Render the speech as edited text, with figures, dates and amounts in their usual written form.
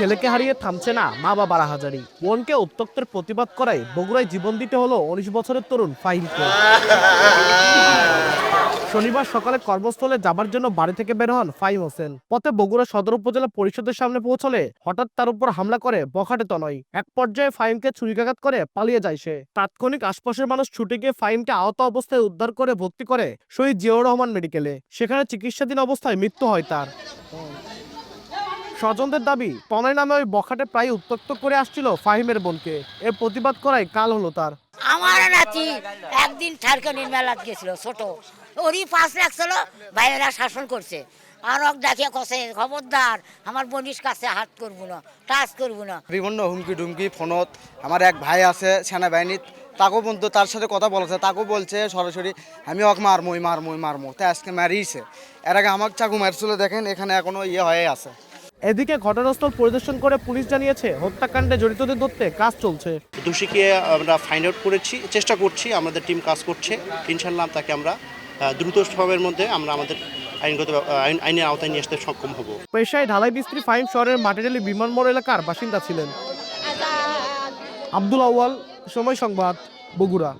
ছেলেকে হারিয়ে থামছে না মা বাবার আহাজারি। বোনকে উত্ত্যক্তের প্রতিবাদ করায় বগুড়ায় জীবন দিতে হলো ১৯ বছরের তরুণ ফাহিমকে। শনিবার সকালে কর্মস্থলে যাবার জন্য বাড়ি থেকে বের হন ফাহিম হোসেন। পথে বগুড়া সদর উপজেলা পরিষদের সামনে পৌঁছলে হঠাৎ তার উপর হামলা করে বখাটে তনয়। এক পর্যায়ে ফাহিমকে ছুরিকাঘাত করে পালিয়ে যায় সে। তাৎক্ষণিক আশপাশের মানুষ ছুটে গিয়ে ফাহিমকে আহত অবস্থায় উদ্ধার করে ভর্তি করে শহীদ জিয়াউর রহমান মেডিকেলে। সেখানে চিকিৎসাধীন অবস্থায় মৃত্যু হয় তার। স্বজনদের দাবি, তনয় নামে ওই বখাটে প্রায় উত্ত্যক্ত করে আসছিল ফাহিমের বোনকে। এর প্রতিবাদ করায় কাল হলো তার। আমার নাতি একদিন ঠারকানির মেলাত গেছিল ছোট, ওরই 5 লাখ ছিল, ভাইয়েরা শাসন করছে। আর ওক ডাকিয়া কষে, খবরদার আমার বোনিস কাছে হাত করবো না, টাচ করবো না। বিভিন্ন হুমকি ডুমকি ফোনত। আমার এক ভাই আছে সেনাবাহিনী, তাকেও বন্ধু তার সাথে কথা বলেছে, তাকেও বলছে সরাসরি আমি ওক মারমো তাই আজকে মারিয়েছে। এর আগে আমাকে চাকু মারছিল, দেখেন এখানে এখনো হয়ে আছে। এদিকে ঘটনাস্থল পরিদর্শন করে পুলিশ জানিয়েছে হত্যাকাণ্ডে জড়িতদের ধরতে কাজ চলছে। দোষীকে আমরা ফাইন্ড আউট করেছি, চেষ্টা করছি, আমাদের টিম কাজ করছে। ইনশাল্লাহ তাকে আমরা দ্রুত সময়ের মধ্যে আমরা আমাদের আইনের আওতায় নিয়ে আসতে সক্ষম হব। পেশায় ঢালাই মিস্ত্রি ফাহিম শহরের মাটিডালি বিমান মোড় এলাকার বাসিন্দা ছিলেন। আব্দুল আউয়াল, সময় সংবাদ, বগুড়া।